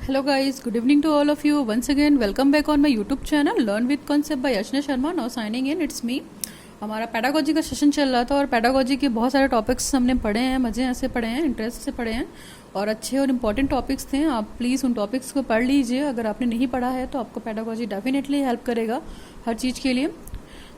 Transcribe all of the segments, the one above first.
Hello guys, good evening to all of you. Once again, welcome back on my YouTube channel Learn with Concept by Ashna Sharma. Now signing in, it's me. हमारा pedagogy का session चल रहा था और pedagogy के बहुत सारे topics हमने पढ़े हैं, मज़े से पढ़े हैं, इंटरेस्ट से पढ़े हैं और अच्छे और इम्पॉर्टेंट टॉपिक्स थे. आप प्लीज़ उन टॉपिक्स को पढ़ लीजिए. अगर आपने नहीं पढ़ा है तो आपको पैडागोजी डेफिनेटली हेल्प करेगा हर चीज़ के लिए.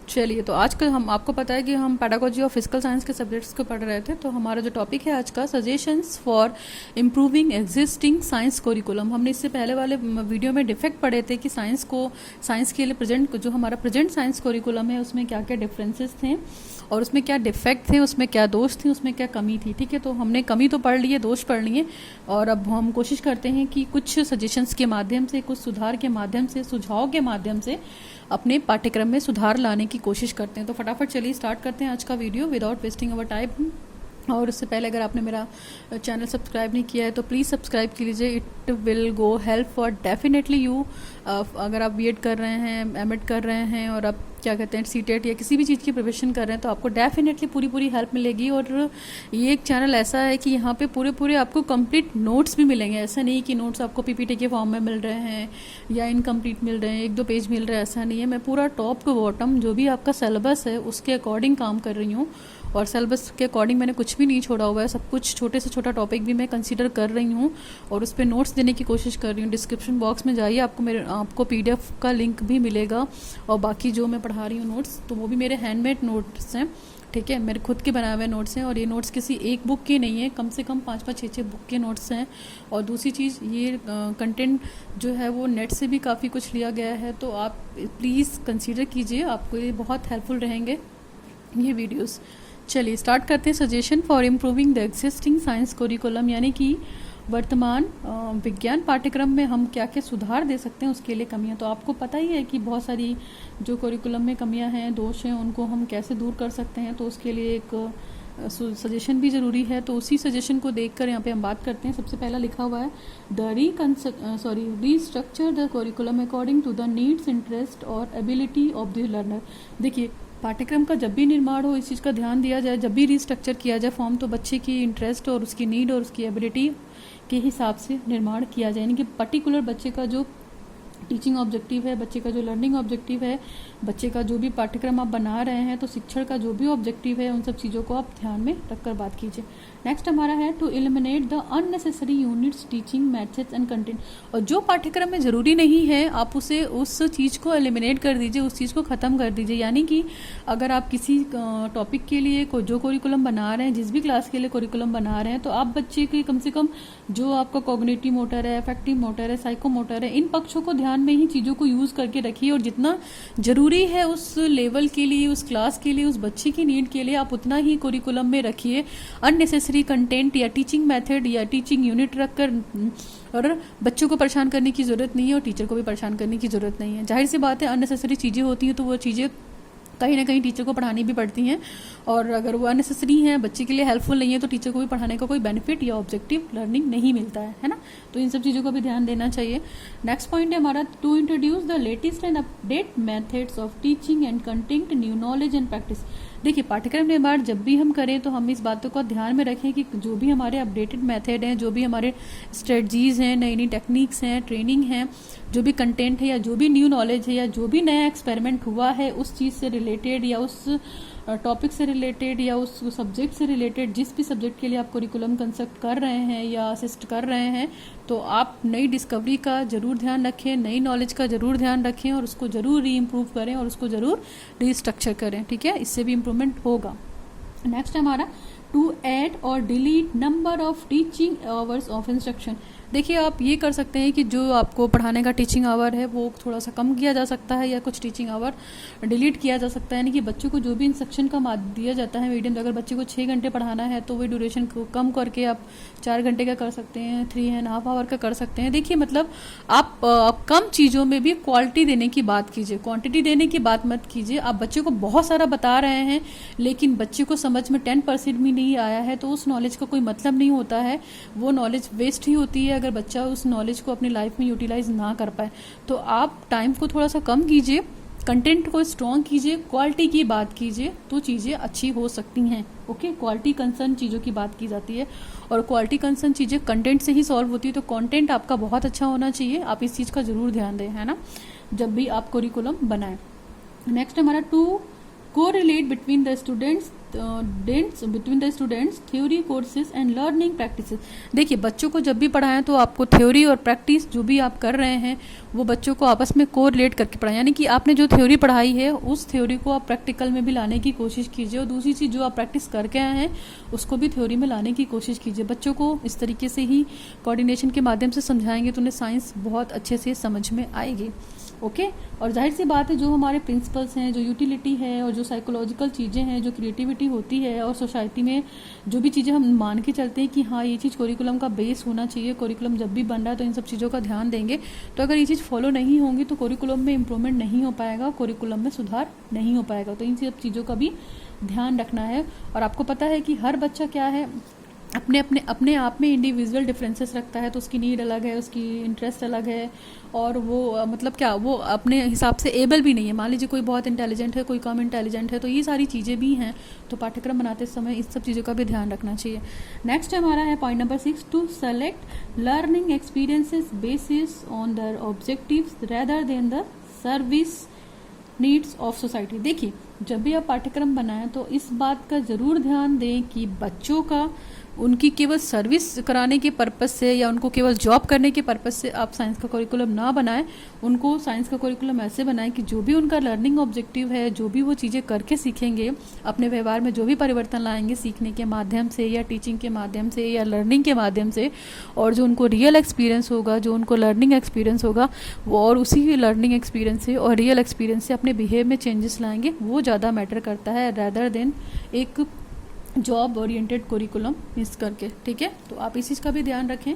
चलिए, तो आज कल हम आपको पता है कि हम पैडागोजी और फिजिकल साइंस के सब्जेक्ट्स को पढ़ रहे थे. तो हमारा जो टॉपिक है आज का, suggestions for improving existing science curriculum. हमने इससे पहले वाले वीडियो में डिफेक्ट पढ़े थे कि साइंस के लिए प्रेजेंट जो हमारा प्रेजेंट साइंस कोरिकुलम है उसमें क्या क्या डिफरेंसेस थे और उसमें क्या डिफेक्ट थे, उसमें क्या दोष थे, उसमें क्या कमी थी. ठीक है, तो हमने कमी तो पढ़ ली है, दोष पढ़ लिए और अब हम कोशिश करते हैं कि कुछ सजेशंस के माध्यम से, कुछ सुधार के माध्यम से, सुझाव के माध्यम से अपने पाठ्यक्रम में सुधार लाने की कोशिश करते हैं. तो फटाफट चलिए स्टार्ट करते हैं आज का video without wasting our time. और उससे पहले अगर आपने मेरा चैनल सब्सक्राइब नहीं किया है तो प्लीज़ सब्सक्राइब कीजिए. It will go help for definitely you. अगर आप बीएड कर रहे हैं, एमएड कर रहे हैं और आप क्या कहते हैं सीटेट या किसी भी चीज़ की प्रिपरेशन कर रहे हैं तो आपको डेफिनेटली पूरी हेल्प मिलेगी. और ये एक चैनल ऐसा है कि यहाँ पे पूरे आपको कंप्लीट नोट्स भी मिलेंगे. ऐसा नहीं कि नोट्स आपको पीपीटी के फॉर्म में मिल रहे हैं या इनकम्प्लीट मिल रहे हैं, 1-2 पेज मिल रहे हैं, ऐसा नहीं है. मैं पूरा टॉप टू बॉटम जो भी आपका सिलेबस है उसके अकॉर्डिंग काम कर रही हूँ और सिलेबस के अकॉर्डिंग मैंने कुछ भी नहीं छोड़ा हुआ है. सब कुछ छोटे से छोटा टॉपिक भी मैं कंसीडर कर रही हूँ और उस पर नोट्स देने की कोशिश कर रही हूँ. डिस्क्रिप्शन बॉक्स में जाइए, आपको पीडीएफ का लिंक भी मिलेगा और बाकी जो मैं पढ़ा रही हूँ नोट्स तो वो भी मेरे हैंडमेड नोट्स हैं. ठीक है, मेरे खुद के बनाए हुए नोट्स हैं और ये नोट्स किसी एक बुक के नहीं है, कम से कम 5-5, 6-6 बुक के नोट्स हैं. और दूसरी चीज़, ये कंटेंट जो है वो नेट से भी काफ़ी कुछ लिया गया है. तो आप प्लीज़ कंसीडर कीजिए, आपको ये बहुत हेल्पफुल रहेंगे ये वीडियोज़. चलिए स्टार्ट करते हैं. Suggestion for improving the existing science curriculum, यानी कि वर्तमान विज्ञान पाठ्यक्रम में हम क्या क्या सुधार दे सकते हैं, उसके लिए कमियां. तो आपको पता ही है कि बहुत सारी जो कोरिकुलम में कमियां हैं, दोष हैं, उनको हम कैसे दूर कर सकते हैं. तो उसके लिए एक सजेशन भी ज़रूरी है. तो उसी सजेशन को देखकर यहाँ पे हम बात करते हैं. सबसे पहला लिखा हुआ है restructure the curriculum according to the needs, interest और एबिलिटी ऑफ द लर्नर. देखिए, पाठ्यक्रम का जब भी निर्माण हो इस चीज़ का ध्यान दिया जाए. जब भी रीस्ट्रक्चर किया जाए फॉर्म, तो बच्चे की इंटरेस्ट और उसकी नीड और उसकी एबिलिटी के हिसाब से निर्माण किया जाए. यानी कि पर्टिकुलर बच्चे का जो टीचिंग ऑब्जेक्टिव है, बच्चे का जो लर्निंग ऑब्जेक्टिव है, बच्चे का जो भी पाठ्यक्रम आप बना रहे हैं, तो शिक्षण का जो भी ऑब्जेक्टिव है उन सब चीज़ों को आप ध्यान में रखकर बात कीजिए. नेक्स्ट हमारा है to eliminate the unnecessary units, teaching methods and content. और जो पाठ्यक्रम में ज़रूरी नहीं है आप उसे उस चीज़ को एलिमिनेट कर दीजिए, उस चीज़ को ख़त्म कर दीजिए. यानी कि अगर आप किसी टॉपिक के लिए जो कोरिकुलम बना रहे हैं, जिस भी क्लास के लिए कोरिकुलम बना रहे हैं, तो आप बच्चे की कम से कम जो आपका कॉग्निटिव मोटर है, अफेक्टिव मोटर है, साइको मोटर है, इन पक्षों को ध्यान में ही चीज़ों को यूज़ करके रखिए. और जितना ज़रूरी है उस लेवल के लिए, उस क्लास के लिए, उस बच्चे की नीड के लिए आप उतना ही कोरिकुलम में रखिए. अननेसेसरी कंटेंट या टीचिंग मेथड या टीचिंग यूनिट रखकर और बच्चों को परेशान करने की ज़रूरत नहीं है और टीचर को भी परेशान करने की ज़रूरत नहीं है. जाहिर सी बात है, अननेसेसरी चीज़ें होती हैं तो वो चीज़ें कहीं ना कहीं टीचर को पढ़ानी भी पड़ती हैं और अगर वो अननेसेसरी हैं, बच्चे के लिए हेल्पफुल नहीं है, तो टीचर को भी पढ़ाने का कोई बेनिफिट या ऑब्जेक्टिव लर्निंग नहीं मिलता है ना. तो इन सब चीज़ों का भी ध्यान देना चाहिए. नेक्स्ट पॉइंट है हमारा to introduce the latest and update methods of teaching and content, new knowledge and practice. देखिए, पाठ्यक्रम निर्माण जब भी हम करें तो हम इस बातों को ध्यान में रखें कि जो भी हमारे अपडेटेड मेथड हैं, जो भी हमारे स्ट्रेटजीज़ हैं, नई नई टेक्निक्स हैं, ट्रेनिंग है, जो भी कंटेंट है या जो भी न्यू नॉलेज है या जो भी नया एक्सपेरिमेंट हुआ है उस चीज़ से रिलेटेड या उस टॉपिक से रिलेटेड या उस सब्जेक्ट से रिलेटेड, जिस भी सब्जेक्ट के लिए आप कोरिकुलम कंसेप्ट कर रहे हैं या असिस्ट कर रहे हैं, तो आप नई डिस्कवरी का ज़रूर ध्यान रखें, नई नॉलेज का ज़रूर ध्यान रखें और उसको ज़रूर री इम्प्रूव करें और उसको ज़रूर रीस्ट्रक्चर करें. ठीक है, इससे भी इम्प्रूवमेंट होगा. नेक्स्ट हमारा टू ऐड और delete number of teaching hours of instruction. देखिए, आप ये कर सकते हैं कि जो आपको पढ़ाने का टीचिंग आवर है वो थोड़ा सा कम किया जा सकता है या कुछ टीचिंग आवर डिलीट किया जा सकता है. यानी कि बच्चों को जो भी इंस्ट्रक्शन का दिया जाता है मीडियम, अगर बच्चे को 6 घंटे पढ़ाना है तो वही ड्यूरेशन को कम करके आप 4 घंटे का कर सकते हैं, 3.5 आवर का कर सकते हैं. देखिए, मतलब आप कम चीज़ों में भी क्वालिटी देने की बात कीजिए, क्वांटिटी देने की बात मत कीजिए. आप बच्चे को बहुत सारा बता रहे हैं लेकिन बच्चे को समझ में 10% भी नहीं आया है तो उस नॉलेज का कोई मतलब नहीं होता है, वो नॉलेज वेस्ट ही होती है अगर बच्चा उस नॉलेज को अपनी लाइफ में यूटिलाइज ना कर पाए. तो आप टाइम को थोड़ा सा कम कीजिए, कंटेंट को स्ट्रॉन्ग कीजिए, क्वालिटी की बात कीजिए तो चीज़ें अच्छी हो सकती हैं। ओके, क्वालिटी कंसर्न चीज़ों की बात की जाती है और क्वालिटी कंसर्न चीज़ें कंटेंट से ही सॉल्व होती है। तो कंटेंट आपका बहुत अच्छा होना चाहिए, आप इस चीज़ का ज़रूर ध्यान दें, है ना, जब भी आप करिकुलम बनाएं। नेक्स्ट हमारा to correlate between the students theory courses and learning practices. देखिए, बच्चों को जब भी पढ़ाएं तो आपको थ्योरी और प्रैक्टिस जो भी आप कर रहे हैं वो बच्चों को आपस में कोरिलेट करके पढ़ाएं, यानी कि आपने जो थ्योरी पढ़ाई है उस थ्योरी को आप प्रैक्टिकल में भी लाने की कोशिश कीजिए और दूसरी चीज़ जो आप प्रैक्टिस करके आए हैं उसको भी थ्योरी में लाने की कोशिश कीजिए। बच्चों को इस तरीके से ही कोऑर्डिनेशन के माध्यम से समझाएंगे तो उन्हें साइंस बहुत अच्छे से समझ में आएगी। ओके, और जाहिर सी बात है जो हमारे प्रिंसिपल्स हैं, जो यूटिलिटी है और जो साइकोलॉजिकल चीज़ें हैं, जो क्रिएटिविटी होती है और सोसाइटी में जो भी चीज़ें हम मान के चलते हैं कि हाँ ये चीज़ करिकुलम का बेस होना चाहिए, करिकुलम जब भी बन रहा है तो इन सब चीज़ों का ध्यान देंगे। तो अगर ये चीज़ फॉलो नहीं होंगी तो करिकुलम में इम्प्रूवमेंट नहीं हो पाएगा, करिकुलम में सुधार नहीं हो पाएगा। तो इन सब चीज़ों का भी ध्यान रखना है। और आपको पता है कि हर बच्चा क्या है, अपने आप में इंडिविजुअल डिफरेंसेस रखता है, तो उसकी नीड अलग है, उसकी इंटरेस्ट अलग है और वो मतलब क्या वो अपने हिसाब से एबल भी नहीं है। मान लीजिए कोई बहुत इंटेलिजेंट है, कोई कम इंटेलिजेंट है, तो ये सारी चीज़ें भी हैं। तो पाठ्यक्रम बनाते समय इस सब चीज़ों का भी ध्यान रखना चाहिए। नेक्स्ट हमारा है point number 6, to select learning experiences basis on their objectives rather than the service needs of society. देखिए, जब भी आप पाठ्यक्रम बनाएं तो इस बात का ज़रूर ध्यान दें कि बच्चों का उनकी केवल सर्विस कराने के पर्पस से या उनको केवल जॉब करने के पर्पस से आप साइंस का करिकुलम ना बनाएं। उनको साइंस का करिकुलम ऐसे बनाएं कि जो भी उनका लर्निंग ऑब्जेक्टिव है, जो भी वो चीज़ें करके सीखेंगे, अपने व्यवहार में जो भी परिवर्तन लाएंगे सीखने के माध्यम से या टीचिंग के माध्यम से या लर्निंग के माध्यम से, और जो उनको रियल एक्सपीरियंस होगा, जो उनको लर्निंग एक्सपीरियंस होगा वो, और उसी लर्निंग एक्सपीरियंस से और रियल एक्सपीरियंस से अपने बिहेव में चेंजेस लाएंगे, वो ज़्यादा मैटर करता है रेदर देन एक जॉब ओरिएंटेड करिकुलम मिस करके। ठीक है, तो आप इस चीज़ का भी ध्यान रखें।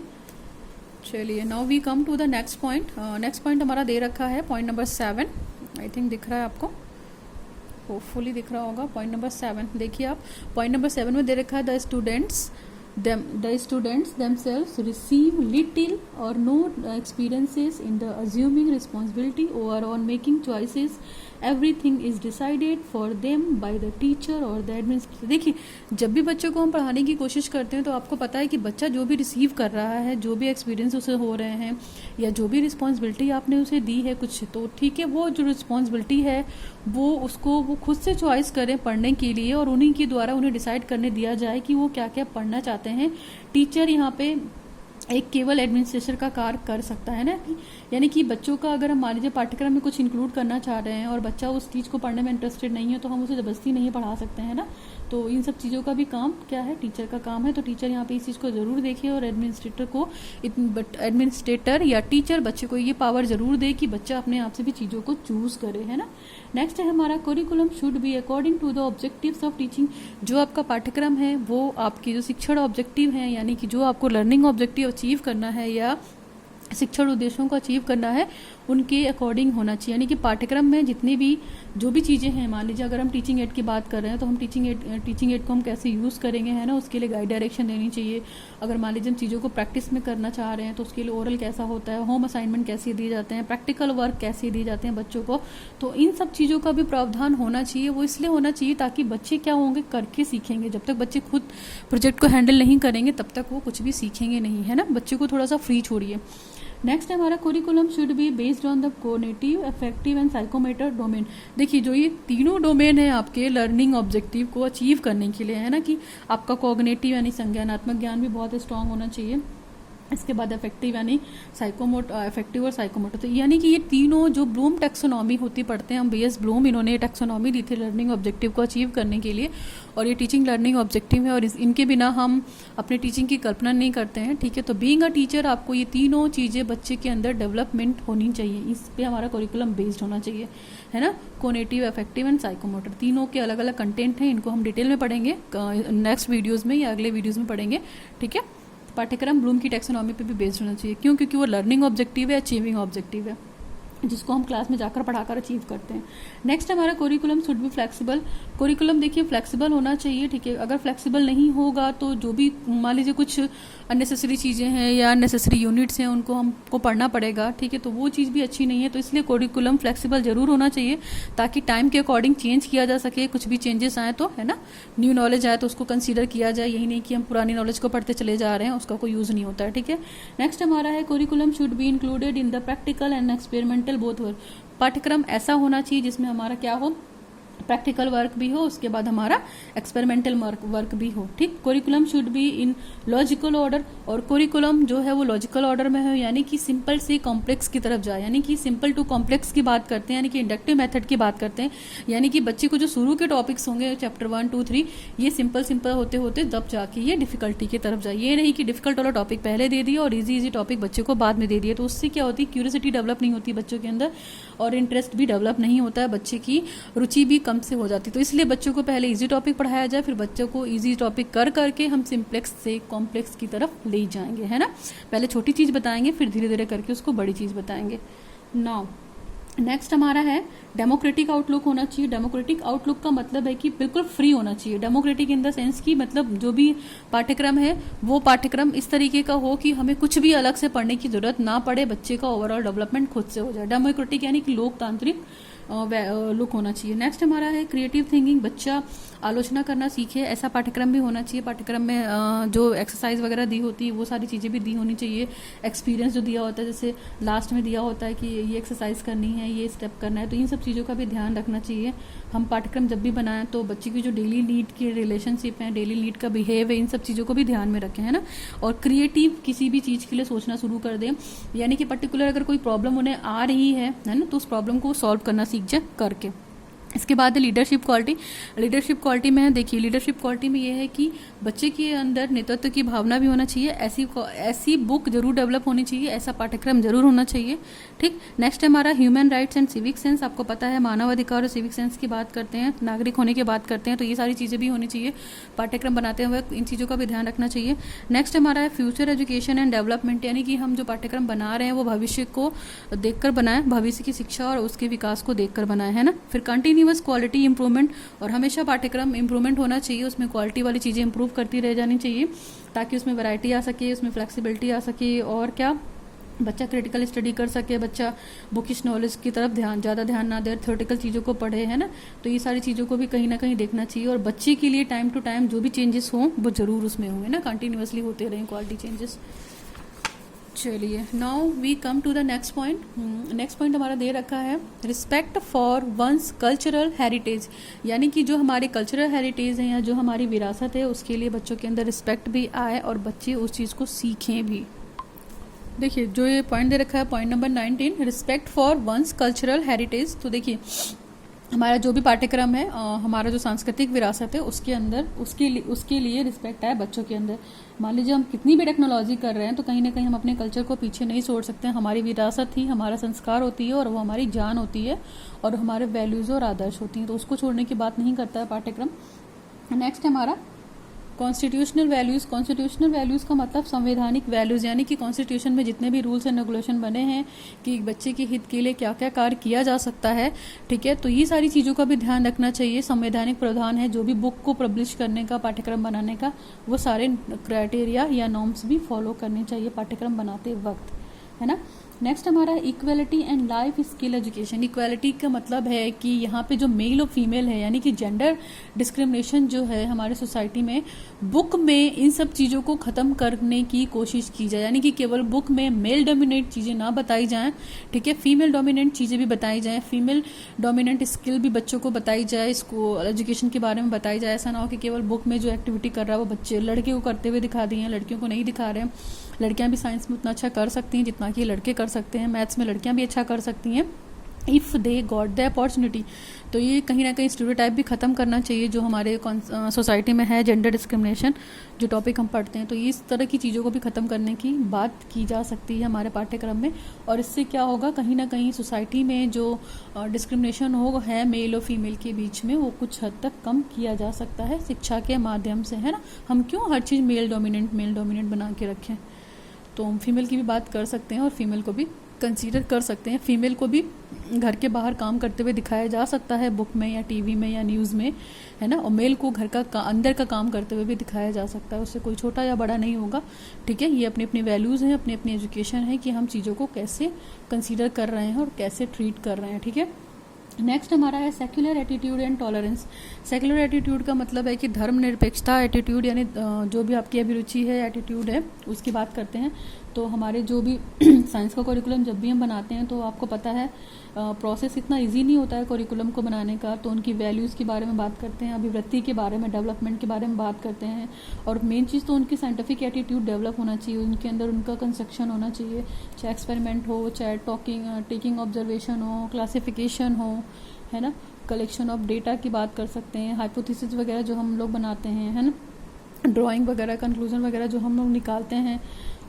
चलिए, now we come to the next point. Next point हमारा दे रखा है पॉइंट नंबर 7। आई थिंक दिख रहा है आपको, होपफुली दिख रहा होगा। पॉइंट नंबर 7 देखिए आप, पॉइंट नंबर 7 में दे रखा है the students themselves receive little or no experiences in the assuming responsibility or on making choices. Everything is decided for them by the teacher or the administrator. देखिए, जब भी बच्चों को हम पढ़ाने की कोशिश करते हैं तो आपको पता है कि बच्चा जो भी रिसीव कर रहा है, जो भी एक्सपीरियंस उसे हो रहे हैं या जो भी रिस्पॉन्सिबिलिटी आपने उसे दी है कुछ, तो ठीक है, वो जो रिस्पॉन्सिबिलिटी है वो खुद से चॉइस करें पढ़ने के लिए और उन्हीं के द्वारा उन्हें डिसाइड करने दिया जाए कि वो क्या क्या पढ़ना चाहते हैं। टीचर यहाँ पे एक केवल एडमिनिस्ट्रेटर का कार्य कर सकता है ना, यानी कि बच्चों का अगर हम मान लीजिए पाठ्यक्रम में कुछ इंक्लूड करना चाह रहे हैं और बच्चा उस चीज़ को पढ़ने में इंटरेस्टेड नहीं है तो हम उसे ज़बरदस्ती नहीं पढ़ा सकते हैं ना। तो इन सब चीज़ों का भी काम क्या है, टीचर का काम है। तो टीचर यहाँ पे इस चीज़ को ज़रूर देखे और एडमिनिस्ट्रेटर या टीचर बच्चे को ये पावर ज़रूर दे कि बच्चा अपने आप से भी चीज़ों को चूज़ करे, है ना। नेक्स्ट है हमारा curriculum should be according to the objectives of teaching. जो आपका पाठ्यक्रम है वो आपकी जो शिक्षण ऑब्जेक्टिव है, यानी कि जो आपको लर्निंग ऑब्जेक्टिव अचीव करना है या शिक्षण उद्देश्यों को अचीव करना है, उनके अकॉर्डिंग होना चाहिए। यानी कि पाठ्यक्रम में जितनी भी जो भी चीज़ें हैं, मान लीजिए अगर हम टीचिंग एड की बात कर रहे हैं तो हम टीचिंग एड को हम कैसे यूज़ करेंगे, है ना, उसके लिए गाइड डायरेक्शन देनी चाहिए। अगर मान लीजिए हम चीज़ों को प्रैक्टिस में करना चाह रहे हैं तो उसके लिए ओरल कैसा होता है, होम असाइनमेंट कैसे दिए जाते हैं, प्रैक्टिकल वर्क कैसे दिए जाते हैं बच्चों को, तो इन सब चीज़ों का भी प्रावधान होना चाहिए। वो इसलिए होना चाहिए ताकि बच्चे क्या होंगे, करके सीखेंगे। जब तक बच्चे खुद प्रोजेक्ट को हैंडल नहीं करेंगे तब तक वो कुछ भी सीखेंगे नहीं, है ना। बच्चे को थोड़ा सा फ्री छोड़िए। नेक्स्ट हमारा curriculum should be based on the cognitive, affective and psychomotor domain. देखिए, जो ये तीनों डोमेन है आपके लर्निंग ऑब्जेक्टिव को अचीव करने के लिए, है ना, कि आपका कॉग्निटिव यानी संज्ञानात्मक ज्ञान भी बहुत स्ट्रांग होना चाहिए। इसके बाद अफेक्टिव यानी अफेक्टिव और साइकोमोटर, तो यानी कि ये तीनों जो ब्लूम टैक्सोनॉमी होती पढ़ते हैं हम, बीएस ब्लूम, इन्होंने टैक्सोनॉमी दी थी लर्निंग ऑब्जेक्टिव को अचीव करने के लिए, और ये टीचिंग लर्निंग ऑब्जेक्टिव है और इनके बिना हम अपने टीचिंग की कल्पना नहीं करते हैं। ठीक है, तो बीइंग अ टीचर आपको ये तीनों चीज़ें बच्चे के अंदर डेवलपमेंट होनी चाहिए, इस पे हमारा करिकुलम बेस्ड होना चाहिए, है ना। कॉग्निटिव, अफेक्टिव एंड साइकोमोटर, तीनों के अलग अलग कंटेंट हैं, इनको हम डिटेल में पढ़ेंगे नेक्स्ट वीडियोज़ में या अगले वीडियोज़ में पढ़ेंगे। ठीक है, पाठ्यक्रम ब्लूम की टैक्सोनॉमी पे भी बेस्ड होना चाहिए। क्यों? क्योंकि वो लर्निंग ऑब्जेक्टिव है, अचीविंग ऑब्जेक्टिव है। जिसको हम क्लास में जाकर पढ़ाकर अचीव करते हैं। नेक्स्ट हमारा कोरिकुलम शुड बी फ्लेक्सिबल। कोरिकुलम देखिए फ्लेक्सिबल होना चाहिए, ठीक है। अगर फ्लेक्सिबल नहीं होगा तो जो भी मान लीजिए कुछ अननेसेसरी चीज़ें हैं या अननेसेसरी यूनिट्स हैं उनको हमको पढ़ना पड़ेगा, ठीक है, तो वो चीज़ भी अच्छी नहीं है। तो इसलिए कोरिकुलम फ्लेक्सिबल जरूर होना चाहिए ताकि टाइम के अकॉर्डिंग चेंज किया जा सके, कुछ भी चेंजेस आए तो, है ना, न्यू नॉलेज आए तो उसको कंसीडर किया जाए, यही नहीं कि हम पुरानी नॉलेज को पढ़ते चले जा रहे हैं, उसका कोई यूज़ नहीं होता है, ठीक है। नेक्स्ट हमारा है curriculum should be included in the practical and experimental both work. पाठ्यक्रम ऐसा होना चाहिए जिसमें हमारा क्या हो, प्रैक्टिकल वर्क भी हो, उसके बाद हमारा एक्सपेरिमेंटल वर्क भी हो, ठीक। Curriculum should be in logical order, और कोरिकुलम जो है वो लॉजिकल ऑर्डर में है, यानी कि सिंपल से कॉम्प्लेक्स की तरफ जाए, यानी कि सिंपल टू कॉम्प्लेक्स की बात करते हैं, यानी कि इंडक्टिव मेथड की बात करते हैं, यानी कि बच्चे को जो शुरू के टॉपिक्स होंगे चैप्टर 1, 2, 3 ये सिंपल होते होते तब जाके ये डिफिकल्टी की तरफ जाए। ये नहीं कि डिफिकल्ट वाला टॉपिक पहले दे दिया और इजी टॉपिक बच्चे को बाद में दे दिया, तो उससे क्या होती है, क्यूरियोसिटी डेवलप नहीं होती बच्चों के अंदर और इंटरेस्ट भी डेवलप नहीं होता है, बच्चे की रुचि भी कम से हो जाती है। तो इसलिए बच्चों को पहले इजी टॉपिक पढ़ाया जाए, फिर बच्चों को इजी टॉपिक कर करके हम सिंप्लेक्स से कॉम्प्लेक्स की तरफ ले जाएंगे, है ना। पहले छोटी चीज़ बताएंगे फिर धीरे धीरे करके उसको बड़ी चीज़ बताएंगे। नाउ नेक्स्ट हमारा है डेमोक्रेटिक आउटलुक होना चाहिए। डेमोक्रेटिक आउटलुक का मतलब है कि बिल्कुल फ्री होना चाहिए। डेमोक्रेटिक इन द सेंस की मतलब जो भी पाठ्यक्रम है वो पाठ्यक्रम इस तरीके का हो कि हमें कुछ भी अलग से पढ़ने की जरूरत ना पड़े, बच्चे का ओवरऑल डेवलपमेंट खुद से हो जाए। डेमोक्रेटिक यानी कि लोकतांत्रिक लुक होना चाहिए। नेक्स्ट हमारा है क्रिएटिव थिंकिंग, बच्चा आलोचना करना सीखे, ऐसा पाठ्यक्रम भी होना चाहिए। पाठ्यक्रम में जो एक्सरसाइज वगैरह दी होती है वो सारी चीज़ें भी दी होनी चाहिए। एक्सपीरियंस जो दिया होता है, जैसे लास्ट में दिया होता है कि ये एक्सरसाइज करनी है, ये स्टेप करना है, तो इन सब चीज़ों का भी ध्यान रखना चाहिए। हम पाठ्यक्रम जब भी बनाएं तो बच्चे की जो डेली नीड की रिलेशनशिप है, डेली नीड का बिहेव है, इन सब चीज़ों को भी ध्यान में रखें, है ना। और क्रिएटिव किसी भी चीज़ के लिए सोचना शुरू कर दें, यानी कि पर्टिकुलर अगर कोई प्रॉब्लम उन्हें आ रही है ना, तो उस प्रॉब्लम को सॉल्व करना सीख जाए करके। इसके बाद लीडरशिप क्वालिटी। लीडरशिप क्वालिटी में देखिए, लीडरशिप क्वालिटी में ये है कि बच्चे के अंदर नेतृत्व की भावना भी होना चाहिए। ऐसी बुक जरूर डेवलप होनी चाहिए, ऐसा पाठ्यक्रम जरूर होना चाहिए, ठीक। नेक्स्ट हमारा human rights and civic sense. आपको पता है मानव अधिकार और सिविक सेंस की बात करते हैं, नागरिक होने की बात करते हैं, तो ये सारी चीज़ें भी होनी चाहिए। पाठ्यक्रम बनाते हुए इन चीज़ों का भी ध्यान रखना चाहिए। नेक्स्ट हमारा है फ्यूचर एजुकेशन एंड डेवलपमेंट, यानी कि हम जो पाठ्यक्रम बना रहे हैं वो भविष्य को देखकर बनाएं, भविष्य की शिक्षा और उसके विकास को देखकर बनाएं, है ना। फिर कंटिन्यूअस क्वालिटी इंप्रूवमेंट, और हमेशा पाठ्यक्रम इंप्रूवमेंट होना चाहिए, उसमें क्वालिटी वाली चीज़ें इंप्रूव करती रह जानी चाहिए ताकि उसमें वैरायटी आ सके, उसमें फ्लेक्सिबिलिटी आ सके, और क्या बच्चा क्रिटिकल स्टडी कर सके, बच्चा बुकिश नॉलेज की तरफ ज़्यादा ध्यान ना दे, थ्योरेटिकल चीज़ों को पढ़े, है ना। तो ये सारी चीज़ों को भी कहीं ना कहीं देखना चाहिए, और बच्चे के लिए टाइम टू टाइम जो भी चेंजेस हों वो ज़रूर उसमें होंगे ना, कंटिन्यूसली होते रहें क्वालिटी चेंजेस। चलिए now we come to the next point. Next point हमारा दे रखा है respect for one's cultural heritage, यानी कि जो हमारे कल्चरल हेरिटेज है या जो हमारी विरासत है उसके लिए बच्चों के अंदर रिस्पेक्ट भी आए और बच्चे उस चीज़ को सीखें भी। देखिए जो ये पॉइंट दे रखा है, point number 19, respect for one's cultural heritage. तो देखिए हमारा जो भी पाठ्यक्रम है, हमारा जो सांस्कृतिक विरासत है उसके अंदर उसके लिए रिस्पेक्ट है बच्चों के अंदर। मान लीजिए हम कितनी भी टेक्नोलॉजी कर रहे हैं तो कहीं ना कहीं हम अपने कल्चर को पीछे नहीं छोड़ सकते। हमारी विरासत ही हमारा संस्कार होती है और वो हमारी जान होती है और हमारे वैल्यूज़ और आदर्श होती हैं, तो उसको छोड़ने की बात नहीं करता है पाठ्यक्रम। नेक्स्ट हमारा कॉन्स्टिट्यूशनल वैल्यूज़। कॉन्स्टिट्यूशनल वैल्यूज़ का मतलब संवैधानिक वैल्यूज़, यानी कि कॉन्स्टिट्यूशन में जितने भी रूल्स एंड रेगुलेशन बने हैं कि बच्चे के हित के लिए क्या क्या कार्य किया जा सकता है, ठीक है, तो ये सारी चीज़ों का भी ध्यान रखना चाहिए। संवैधानिक प्रावधान है जो भी बुक को पब्लिश करने का, पाठ्यक्रम बनाने का, वो सारे क्राइटेरिया या नॉर्म्स भी फॉलो करने चाहिए पाठ्यक्रम बनाते वक्त, है ना। नेक्स्ट हमारा equality and life skill education. Equality का मतलब है कि यहाँ पे जो मेल और फीमेल है, यानी कि जेंडर डिस्क्रिमिनेशन जो है हमारे सोसाइटी में, बुक में इन सब चीज़ों को ख़त्म करने की कोशिश की जाए, यानी कि केवल बुक में मेल डोमिनेट चीज़ें ना बताई जाएं, ठीक है, फीमेल डोमिनेंट चीज़ें भी बताई जाएं, फीमेल डोमिनेंट स्किल भी बच्चों को बताई जाए, इसको एजुकेशन के बारे में बताई जाए। ऐसा ना हो कि केवल बुक में जो एक्टिविटी कर रहा है वो बच्चे लड़के को करते हुए दिखा दिए हैं, लड़कियों को नहीं दिखा रहे हैं। लड़कियां भी साइंस में उतना अच्छा कर सकती हैं जितना कि लड़के कर सकते हैं, मैथ्स में लड़कियां भी अच्छा कर सकती हैं if they got the opportunity. तो ये कहीं ना कहीं स्टीरियोटाइप भी ख़त्म करना चाहिए जो हमारे सोसाइटी में है, जेंडर डिस्क्रिमिनेशन जो टॉपिक हम पढ़ते हैं, तो इस तरह की चीज़ों को भी ख़त्म करने की बात की जा सकती है हमारे पाठ्यक्रम में। और इससे क्या होगा, कहीं ना कहीं सोसाइटी में जो डिस्क्रिमिनेशन हो है मेल और फीमेल के बीच में, वो कुछ हद तक कम किया जा सकता है शिक्षा के माध्यम से, है ना। हम क्यों हर चीज़ मेल डोमिनेंट बना के रखें, तो हम फीमेल की भी बात कर सकते हैं और फीमेल को भी कंसीडर कर सकते हैं। फीमेल को भी घर के बाहर काम करते हुए दिखाया जा सकता है बुक में या टीवी में या न्यूज़ में, है ना। और मेल को घर का अंदर का काम करते हुए भी दिखाया जा सकता है, उससे कोई छोटा या बड़ा नहीं होगा, ठीक है। ये अपनी अपनी वैल्यूज़ हैं, अपनी अपनी एजुकेशन है कि हम चीज़ों को कैसे कंसीडर कर रहे हैं और कैसे ट्रीट कर रहे हैं, ठीक है। नेक्स्ट हमारा है secular attitude and tolerance. Secular attitude का मतलब है कि धर्मनिरपेक्षता एटीट्यूड, यानी जो भी आपकी अभिरुचि है, एटीट्यूड है, उसकी बात करते हैं। तो हमारे जो भी साइंस का करिकुलम जब भी हम बनाते हैं तो आपको पता है प्रोसेस इतना इजी नहीं होता है करिकुलम को बनाने का। तो उनकी वैल्यूज़ के बारे में बात करते हैं, अभिवृत्ति के बारे में, डेवलपमेंट के बारे में बात करते हैं। और मेन चीज़ तो उनकी साइंटिफिक एटीट्यूड डेवलप होना चाहिए, उनके अंदर उनका कंस्ट्रक्शन होना चाहिए, चाहे एक्सपेरिमेंट हो, चाहे टेकिंग ऑब्जर्वेशन हो, क्लासिफिकेशन हो, है ना, कलेक्शन ऑफ डेटा की बात कर सकते हैं, हाइपोथेसिस वगैरह जो हम लोग बनाते हैं, है ना, ड्राइंग वगैरह, कंक्लूजन वगैरह जो हम लोग निकालते हैं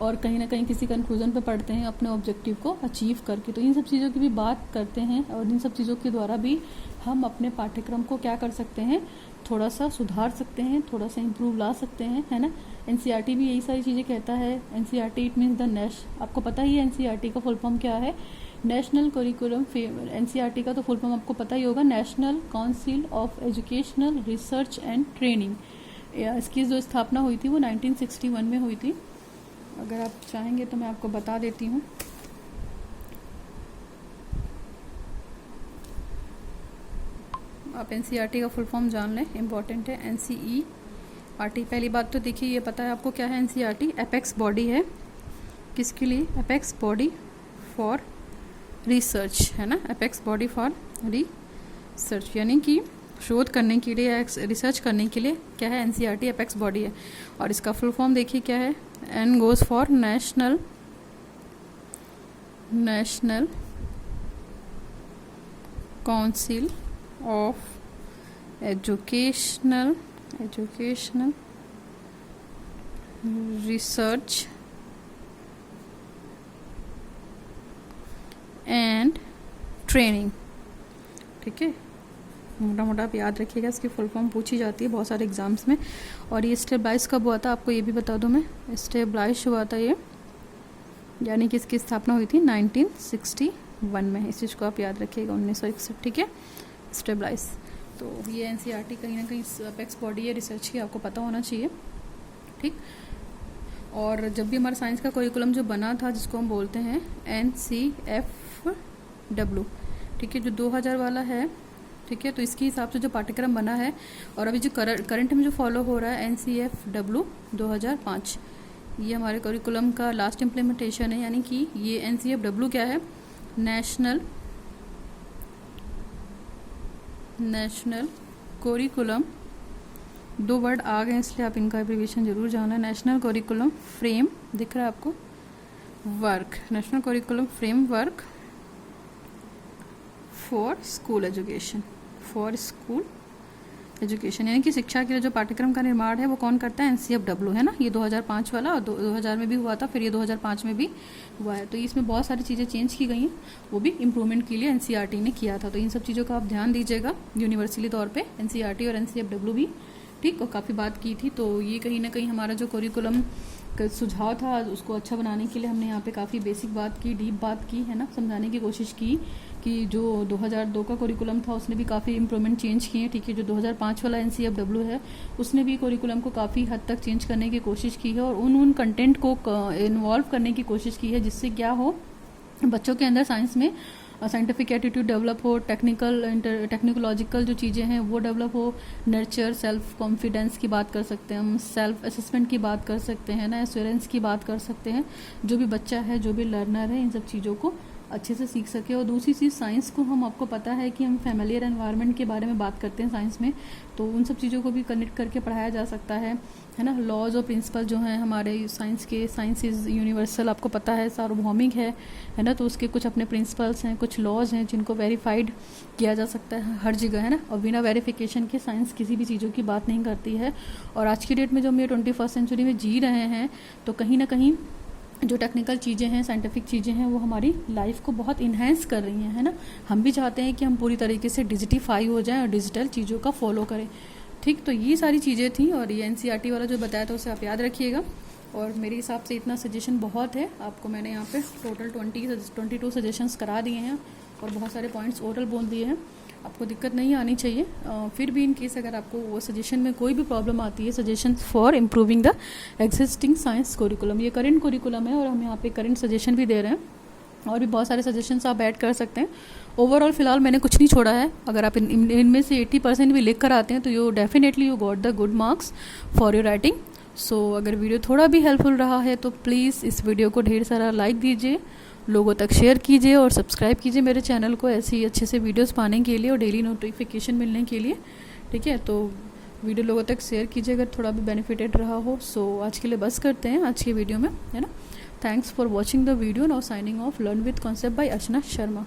और कहीं ना कहीं किसी कंक्लूजन पे पढ़ते हैं अपने ऑब्जेक्टिव को अचीव करके। तो इन सब चीज़ों की भी बात करते हैं और इन सब चीज़ों के द्वारा भी हम अपने पाठ्यक्रम को क्या कर सकते हैं, थोड़ा सा सुधार सकते हैं, थोड़ा सा इम्प्रूव ला सकते हैं, है ना। एनसीईआरटी भी यही सारी चीज़ें कहता है। एनसीईआरटी इट मीन्स द आपको पता ही है एनसीईआरटी का फुल फॉर्म क्या है, नेशनल करिकुलम। एनसीईआरटी का तो फुल फॉर्म आपको पता ही होगा, national council of educational research and training. इसकी जो स्थापना हुई थी वो 1961 में हुई थी। अगर आप चाहेंगे तो मैं आपको बता देती हूँ। आप एनसीईआरटी का फुल फॉर्म जान लें, इम्पॉर्टेंट है। एनसीईआरटी, पहली बात तो देखिए ये पता है आपको क्या है एनसीईआरटी, एपेक्स बॉडी है। किसके लिए? एपेक्स बॉडी फॉर रिसर्च, है ना, एपेक्स बॉडी फॉर रिसर्च, यानी कि शोध करने के लिए या रिसर्च करने के लिए क्या है, एनसीईआरटी एपेक्स बॉडी है। और इसका फुल फॉर्म देखिए क्या है, N goes for national council of educational research and training, ठीक है। मोटा मोटा आप याद रखिएगा, इसकी फुल फॉर्म पूछी जाती है बहुत सारे एग्जाम्स में। और ये स्टेबलाइज कब हुआ था आपको ये भी बता दूं मैं, स्टेबलाइज हुआ था ये, यानी कि इसकी स्थापना हुई थी 1961 में। इस चीज़ को आप याद रखिएगा, 1961, ठीक है, स्टेबलाइज। तो ये एनसीईआरटी कहीं ना कहीं एपेक्स बॉडी है रिसर्च की, आपको पता होना चाहिए, ठीक। और जब भी हमारा साइंस का करिकुलम जो बना था, जिसको हम बोलते हैं NCFW, ठीक है, जो 2000 वाला है, ठीक है, तो इसके हिसाब से जो पाठ्यक्रम बना है और अभी जो करंट में जो फॉलो हो रहा है NCFW 2005, ये हमारे करिकुलम का लास्ट इम्प्लीमेंटेशन है। यानी कि ये NCFW क्या है, नेशनल करिकुलम, दो वर्ड आ गए इसलिए आप इनका एब्रीविएशन जरूर जानना। नेशनल करिकुलम फ्रेम, दिख रहा है आपको, work, national curriculum frame work for school education, यानी कि शिक्षा के लिए जो पाठ्यक्रम का निर्माण है वो कौन करता है, NCFW, है ना। ये 2005 वाला और 2000 में भी हुआ था, फिर ये 2005 में भी हुआ है। तो इसमें बहुत सारी चीज़ें चेंज की गई हैं, वो भी इम्प्रूवमेंट के लिए एनसीईआरटी ने किया था। तो इन सब चीज़ों का आप ध्यान दीजिएगा यूनिवर्सली तौर पे, एनसीईआरटी और NCFW भी, ठीक। और काफ़ी बात की थी, तो ये कहीं ना कहीं हमारा जो करिकुलम का सुझाव था उसको अच्छा बनाने के लिए हमने यहाँ पे काफ़ी बेसिक बात की, डीप बात की, है ना, समझाने की कोशिश की कि जो 2002 का करिकुलम था उसने भी काफ़ी इम्प्रूवमेंट चेंज किए, ठीक है। जो 2005 वाला NCFW है उसने भी करिकुलम को काफ़ी हद तक चेंज करने की कोशिश की है और उन कंटेंट को इन्वॉल्व करने की कोशिश की है जिससे क्या हो, बच्चों के अंदर साइंस में साइंटिफिक एटीट्यूड डेवलप हो, टेक्निकोलॉजिकल जो चीज़ें हैं वो डेवलप हो, नर्चर, सेल्फ कॉन्फिडेंस की बात कर सकते हैं हम, सेल्फ असेसमेंट की बात कर सकते हैं ना, एश्योरेंस की बात कर सकते हैं। जो भी बच्चा है, जो भी लर्नर है, इन सब चीज़ों को अच्छे से सीख सके। और दूसरी चीज़, साइंस को हम, आपको पता है कि हम फैमिलियर एनवायरनमेंट के बारे में बात करते हैं साइंस में, तो उन सब चीज़ों को भी कनेक्ट करके पढ़ाया जा सकता है ना। लॉज और प्रिंसिपल जो हैं हमारे साइंस के, साइंस इज़ यूनिवर्सल, आपको पता है, सार्वभौमिक है ना। तो उसके कुछ अपने प्रिंसिपल्स हैं, कुछ लॉज हैं जिनको वेरीफाइड किया जा सकता है हर जगह, है ना। और बिना वेरिफिकेशन के साइंस किसी भी चीज़ों की बात नहीं करती है। और आज की डेट में जो हम ये 21st सेंचुरी में जी रहे हैं, तो कहीं ना कहीं जो टेक्निकल चीज़ें हैं, साइंटिफिक चीज़ें हैं, वो हमारी लाइफ को बहुत इन्हेंस कर रही हैं, है ना। हम भी चाहते हैं कि हम पूरी तरीके से डिजिटिफाई हो जाएं और डिजिटल चीज़ों का फॉलो करें, ठीक। तो ये सारी चीज़ें थी और ये NCERT वाला जो बताया था उसे आप याद रखिएगा। और मेरे हिसाब से इतना सजेशन बहुत है। आपको मैंने यहाँ पे टोटल 22 सजेशंस करा दिए हैं और बहुत सारे पॉइंट्स ओरल बोल दिए हैं। आपको दिक्कत नहीं आनी चाहिए। फिर भी इन केस अगर आपको वो सजेशन में कोई भी प्रॉब्लम आती है, suggestion for improving the existing science curriculum, ये करंट करिकुलम है और हम यहाँ पे करंट सजेशन भी दे रहे हैं और भी बहुत सारे सजेशंस आप ऐड कर सकते हैं। ओवरऑल फ़िलहाल मैंने कुछ नहीं छोड़ा है। अगर आप इनमें से 80% भी लिख कर आते हैं तो you definitely you got the good marks for your writing. So अगर वीडियो थोड़ा भी हेल्पफुल रहा है तो प्लीज़ इस वीडियो को ढेर सारा लाइक दीजिए, लोगों तक शेयर कीजिए और सब्सक्राइब कीजिए मेरे चैनल को ऐसे ही अच्छे से वीडियोस पाने के लिए और डेली नोटिफिकेशन मिलने के लिए। ठीक है, तो वीडियो लोगों तक शेयर कीजिए अगर थोड़ा भी बेनिफिटेड रहा हो। सो आज के लिए बस करते हैं आज के वीडियो में, है ना। Thanks for watching the video. Now signing off, learn with concept bye Archana Sharma.